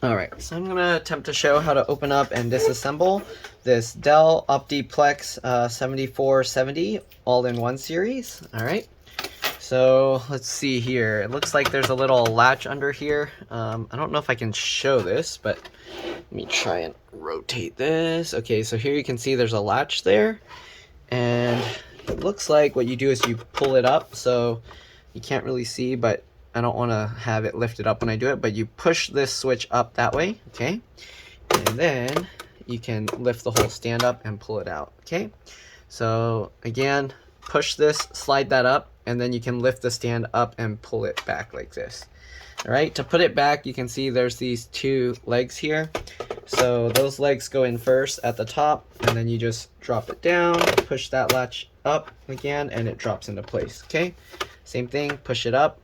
Alright, so I'm going to attempt to show how to open up and disassemble this Dell OptiPlex 7470 all-in-one series. Alright, so let's see here. It looks like there's a little latch under here. I don't know if I can show this, but let me try and rotate this. Okay, so here you can see there's a latch there. And it looks like what you do is you pull it up, so you can't really see, but I don't want to have it lifted up when I do it, but you push this switch up that way, okay? And then you can lift the whole stand up and pull it out, okay? So again, push this, slide that up, and then you can lift the stand up and pull it back like this. All right, to put it back, you can see there's these two legs here. So those legs go in first at the top, and then you just drop it down, push that latch up again, and it drops into place, okay? Same thing, push it up,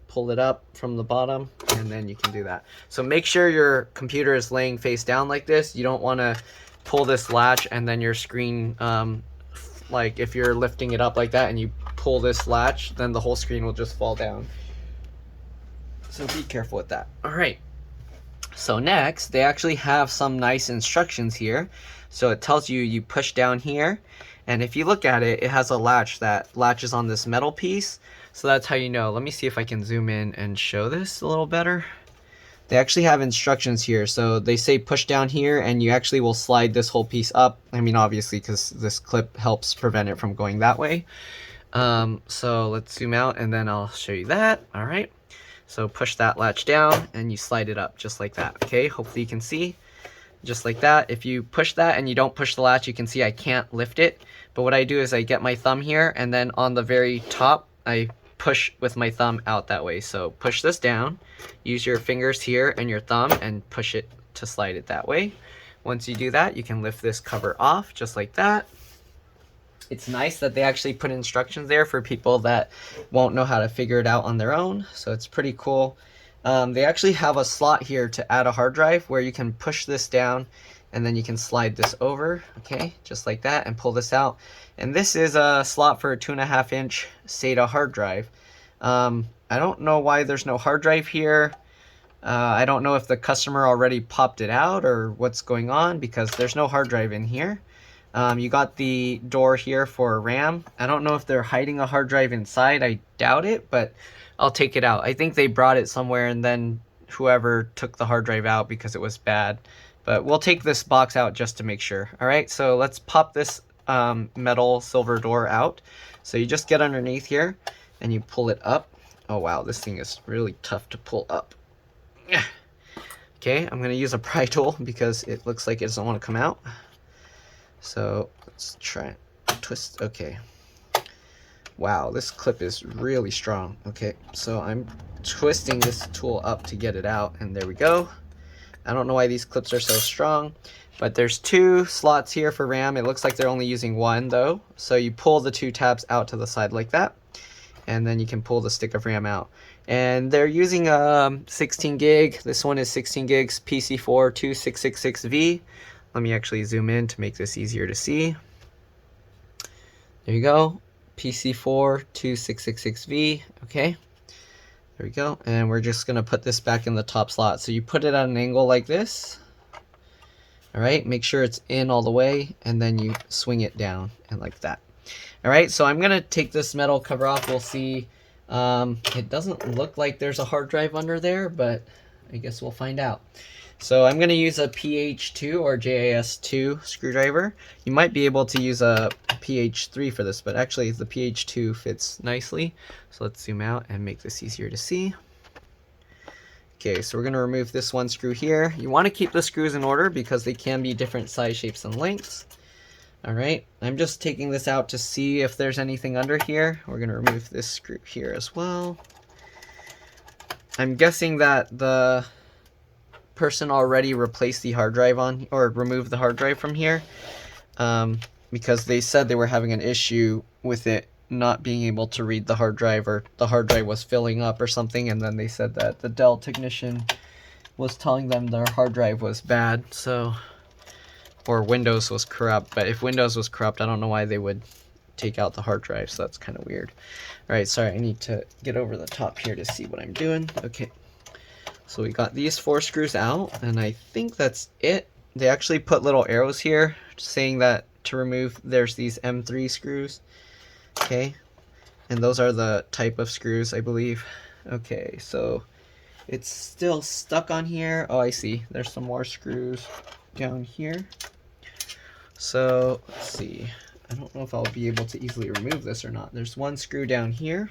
pull it up from the bottom, and then you can do that. So make sure your computer is laying face down like this. You don't want to pull this latch and then your screen, like if you're lifting it up like that and you pull this latch, then the whole screen will just fall down. So be careful with that. All right. So next, they actually have some nice instructions here. So it tells you, you push down here, and if you look at it, it has a latch that latches on this metal piece. So that's how you know. Let me see if I can zoom in and show this a little better. They actually have instructions here. So they say push down here, and you actually will slide this whole piece up. I mean, obviously, because this clip helps prevent it from going that way. So let's zoom out, and then I'll show you that. All right. So push that latch down, and you slide it up just like that. Okay, hopefully you can see. Just like that. If you push that and you don't push the latch, you can see I can't lift it. But what I do is I get my thumb here, and then on the very top, I push with my thumb out that way. So push this down, use your fingers here and your thumb, and push it to slide it that way. Once you do that, you can lift this cover off just like that. It's nice that they actually put instructions there for people that won't know how to figure it out on their own. So it's pretty cool. They actually have a slot here to add a hard drive where you can push this down and then you can slide this over, okay, just like that, and pull this out. And this is a slot for a 2.5-inch SATA hard drive. I don't know why there's no hard drive here. I don't know if the customer already popped it out or what's going on, because there's no hard drive in here. You got the door here for RAM. I don't know if they're hiding a hard drive inside. I doubt it, but I'll take it out. I think they brought it somewhere and then whoever took the hard drive out because it was bad. But we'll take this box out just to make sure. All right, so let's pop this metal silver door out. So you just get underneath here and you pull it up. Oh wow, this thing is really tough to pull up. Okay, I'm gonna use a pry tool because it looks like it doesn't want to come out. So let's try and twist. Okay. Wow, this clip is really strong. Okay, so I'm twisting this tool up to get it out, and there we go. I don't know why these clips are so strong, but there's two slots here for RAM. It looks like they're only using one though. So you pull the two tabs out to the side like that, and then you can pull the stick of RAM out. And they're using 16 gig. This one is 16 gigs PC4 2666V. Let me actually zoom in to make this easier to see. There you go. PC4 2666V. Okay. There we go. And we're just going to put this back in the top slot. So you put it at an angle like this. All right. Make sure it's in all the way. And then you swing it down and like that. All right. So I'm going to take this metal cover off. We'll see. It doesn't look like there's a hard drive under there, but I guess we'll find out. So I'm going to use a PH2 or JAS2 screwdriver. You might be able to use a PH3 for this, but actually the PH2 fits nicely. So let's zoom out and make this easier to see. Okay, so we're going to remove this one screw here. You want to keep the screws in order because they can be different size, shapes, and lengths. All right, I'm just taking this out to see if there's anything under here. We're going to remove this screw here as well. I'm guessing that the person already replaced the hard drive on, or removed the hard drive from here, because they said they were having an issue with it not being able to read the hard drive, or the hard drive was filling up or something, and then they said that the Dell technician was telling them their hard drive was bad, so, or Windows was corrupt. But if Windows was corrupt, I don't know why they would take out the hard drive, so that's kind of weird. All right, sorry, I need to get over the top here to see what I'm doing. Okay, So we got these 4 screws out, and I think that's it. They actually put little arrows here saying that to remove, there's these M3 screws. Okay, and those are the type of screws, I believe. Okay, so it's still stuck on here. Oh, I see. There's some more screws down here. So let's see. I don't know if I'll be able to easily remove this or not. There's 1 screw down here.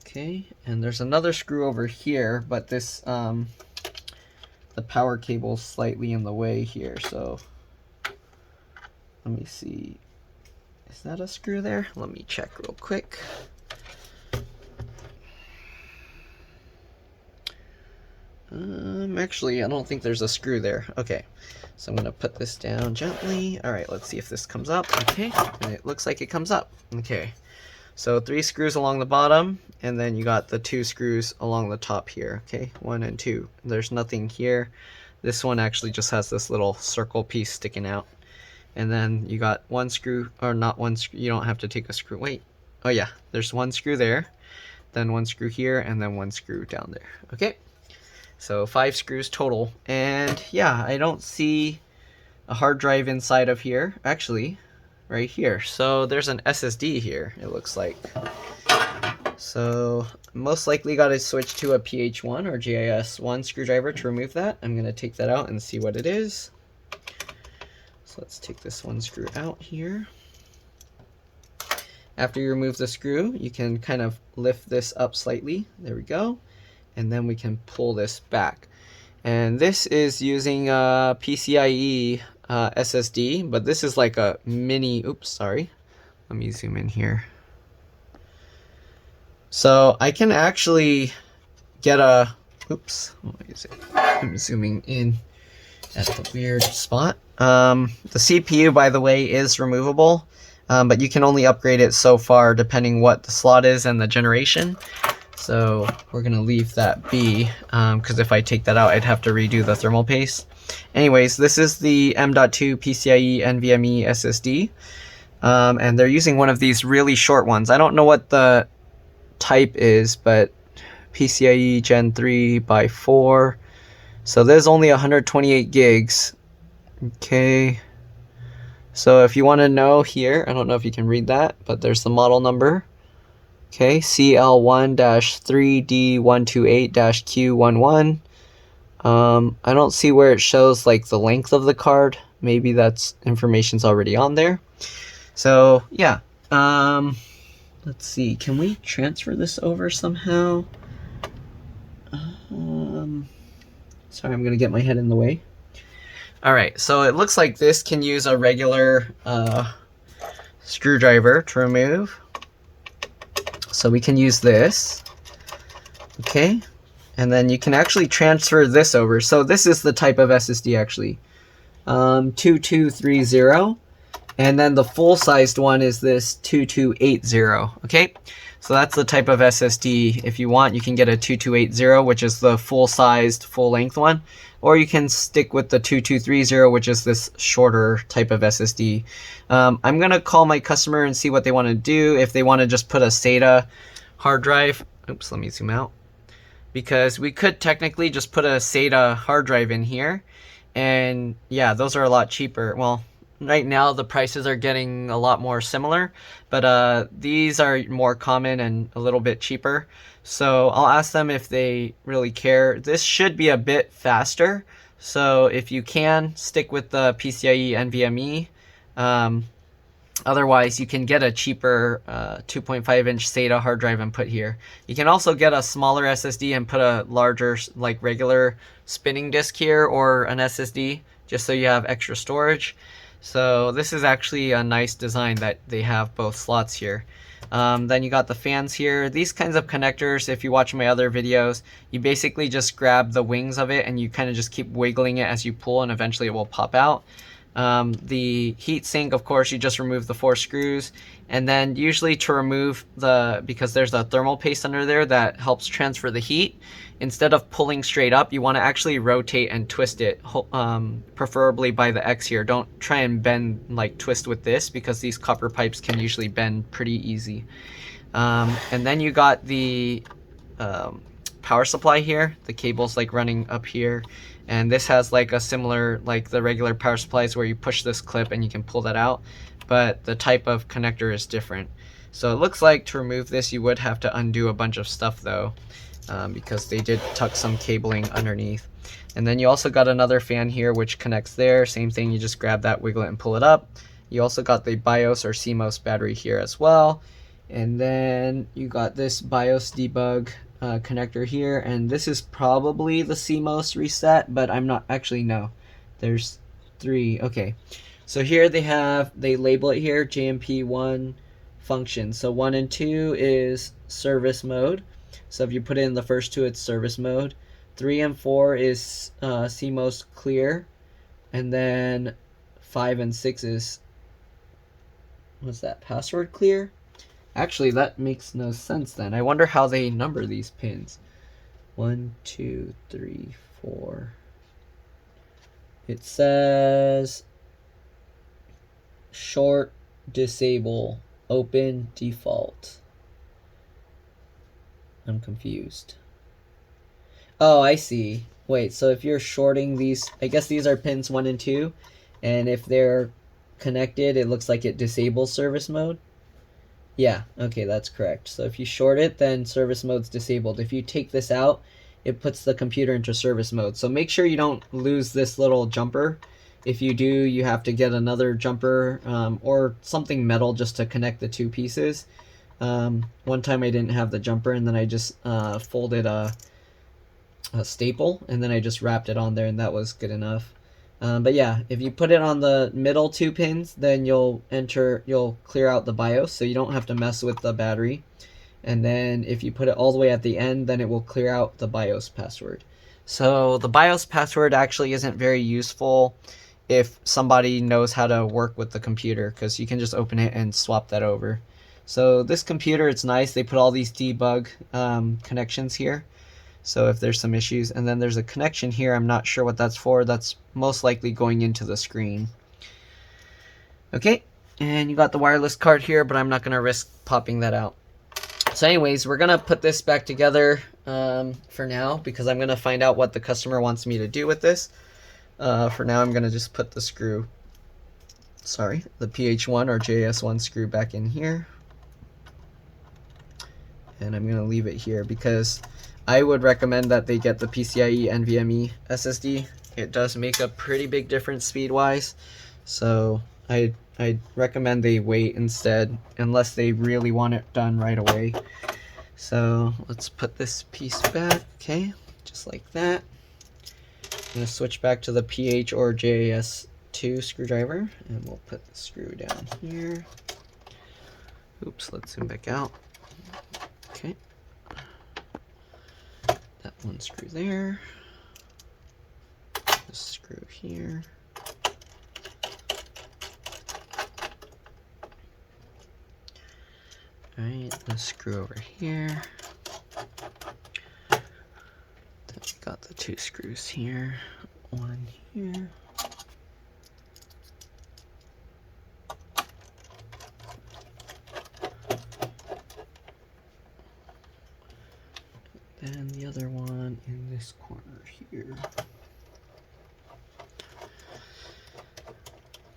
Okay, and there's another screw over here, but this the power cable's slightly in the way here, so let me see. Is that a screw there? Let me check real quick. Actually, I don't think there's a screw there. Okay, so I'm gonna put this down gently. All right, let's see if this comes up. Okay, and it looks like it comes up. Okay, so 3 screws along the bottom, and then you got the 2 screws along the top here. Okay, 1 and 2. There's nothing here. This one actually just has this little circle piece sticking out. And then you got 1 screw, or not 1 screw, you don't have to take a screw. Wait, oh yeah, there's 1 screw there, then 1 screw here, and then 1 screw down there. Okay, so 5 screws total. And yeah, I don't see a hard drive inside of here. Actually, right here. So there's an SSD here, it looks like. So most likely got to switch to a PH1 or GIS1 screwdriver to remove that. I'm going to take that out and see what it is. So let's take this 1 screw out here. After you remove the screw, you can kind of lift this up slightly. There we go. And then we can pull this back. And this is using a PCIe SSD, but this is like a mini, oops, sorry. Let me zoom in here. So I can actually get a, oops, what is it? I'm zooming in at the weird spot. The CPU, by the way, is removable, but you can only upgrade it so far depending what the slot is and the generation. So we're gonna leave that be, because if I take that out, I'd have to redo the thermal paste. Anyways, this is the M.2 PCIe NVMe SSD, and they're using one of these really short ones. I don't know what the type is, but PCIe Gen 3 by 4. So there's only 128 gigs. Okay. So if you want to know here, I don't know if you can read that, but there's the model number. Okay, CL1-3D128-Q11. I don't see where it shows like the length of the card. Maybe that's information's already on there. So yeah, let's see. Can we transfer this over somehow? Sorry, I'm gonna get my head in the way. All right, so it looks like this can use a regular screwdriver to remove. So we can use this. Okay, and then you can actually transfer this over. So this is the type of SSD actually, 2230, and then the full-sized one is this 2280. Okay, so that's the type of SSD. If you want, you can get a 2280, which is the full-sized, full-length one, or you can stick with the 2230, which is this shorter type of SSD. I'm gonna call my customer and see what they want to do. If they want to just put a SATA hard drive, oops, let me zoom out, because we could technically just put a SATA hard drive in here, and yeah, those are a lot cheaper. Well, right now the prices are getting a lot more similar, but these are more common and a little bit cheaper. So I'll ask them if they really care. This should be a bit faster, so if you can, stick with the PCIe NVMe. Otherwise, you can get a cheaper 2.5-inch SATA hard drive and put here. You can also get a smaller SSD and put a larger, like regular spinning disk here, or an SSD, just so you have extra storage. So this is actually a nice design that they have both slots here. Then you got the fans here. These kinds of connectors, if you watch my other videos, you basically just grab the wings of it and you kind of just keep wiggling it as you pull, and eventually it will pop out. The heat sink, of course, you just remove the 4 screws, and then usually to remove because there's a thermal paste under there that helps transfer the heat, instead of pulling straight up, you want to actually rotate and twist it, preferably by the X here. Don't try and bend, like twist with this, because these copper pipes can usually bend pretty easy. And then you got the power supply here. The cable's like running up here, and this has like a similar, like the regular power supplies where you push this clip and you can pull that out, but the type of connector is different. So it looks like to remove this you would have to undo a bunch of stuff though, because they did tuck some cabling underneath. And then you also got another fan here which connects there. Same thing, you just grab that, wiggle it, and pull it up. You also got the BIOS or CMOS battery here as well. And then you got this BIOS debug connector here, and this is probably the CMOS reset, but I'm not actually, no. There's 3. Okay. So here they label it here, JMP1 function. So 1 and 2 is service mode. So if you put in the first 2, it's service mode. 3 and 4 is CMOS clear, and then 5 and 6 is, what's that, password clear? Actually, that makes no sense then. I wonder how they number these pins. 1, 2, 3, 4. It says short, disable, open, default. I'm confused. Oh, I see. Wait, so if you're shorting these, I guess these are pins 1 and 2, and if they're connected, it looks like it disables service mode. Yeah, okay, that's correct. So if you short it, then service mode's disabled. If you take this out, it puts the computer into service mode. So make sure you don't lose this little jumper. If you do, you have to get another jumper or something metal just to connect the 2 pieces. One time I didn't have the jumper, and then I just folded a staple, and then I just wrapped it on there, and that was good enough. But yeah, if you put it on the middle 2 pins, then you'll clear out the BIOS, so you don't have to mess with the battery. And then if you put it all the way at the end, then it will clear out the BIOS password. So the BIOS password actually isn't very useful if somebody knows how to work with the computer, because you can just open it and swap that over. So this computer, it's nice. They put all these debug connections here. So if there's some issues, and then there's a connection here, I'm not sure what that's for. That's most likely going into the screen. Okay, and you got the wireless card here, but I'm not going to risk popping that out. So anyways, we're going to put this back together for now, because I'm going to find out what the customer wants me to do with this. For now, I'm going to just put the screw, the PH1 or JS1 screw back in here. And I'm going to leave it here because I would recommend that they get the PCIe NVMe SSD. It does make a pretty big difference speed-wise, so I'd recommend they wait instead, unless they really want it done right away. So let's put this piece back, okay, just like that. I'm going to switch back to the PH or JS2 screwdriver, and we'll put the screw down here. Oops, let's zoom back out. Okay. That one screw there. This screw here. Alright, the screw over here. Then we got the 2 screws here. One here. And the other one in this corner here.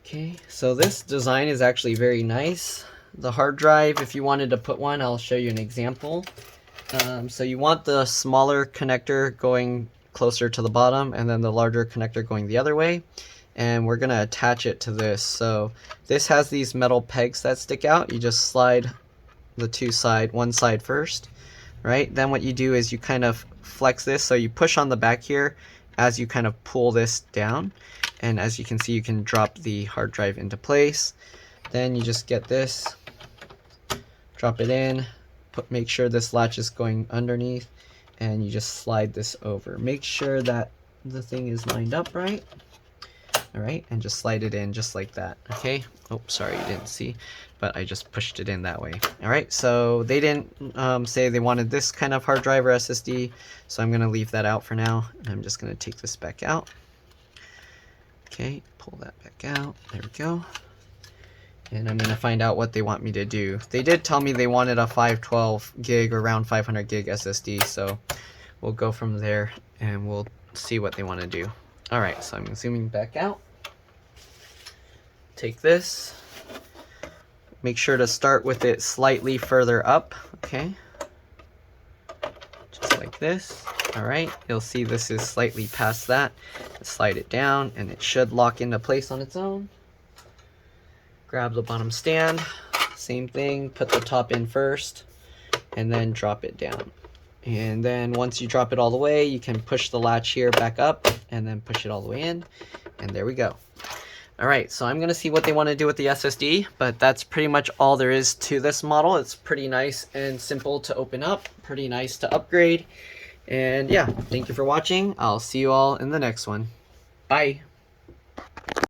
Okay, so this design is actually very nice. The hard drive, if you wanted to put one, I'll show you an example. So you want the smaller connector going closer to the bottom, and then the larger connector going the other way. And we're going to attach it to this. So this has these metal pegs that stick out. You just slide the one side first. Right, then what you do is you kind of flex this, so you push on the back here as you kind of pull this down, and as you can see, you can drop the hard drive into place. Then you just get this, drop it in, make sure this latch is going underneath, and you just slide this over. Make sure that the thing is lined up right. Alright, and just slide it in just like that. Okay, oh sorry, you didn't see, but I just pushed it in that way. Alright, so they didn't say they wanted this kind of hard drive or SSD, so I'm going to leave that out for now. I'm just going to take this back out. Okay, pull that back out. There we go. And I'm going to find out what they want me to do. They did tell me they wanted a 512 gig or around 500 gig SSD, so we'll go from there and we'll see what they want to do. All right, so I'm zooming back out. Take this, make sure to start with it slightly further up, okay? Just like this. All right, you'll see this is slightly past that. Slide it down and it should lock into place on its own. Grab the bottom stand, same thing, put the top in first and then drop it down. And then once you drop it all the way, you can push the latch here back up and then push it all the way in, and there we go. All right, so I'm gonna see what they want to do with the SSD, but that's pretty much all there is to this model. It's pretty nice and simple to open up, pretty nice to upgrade. And yeah, thank you for watching. I'll see you all in the next one. Bye.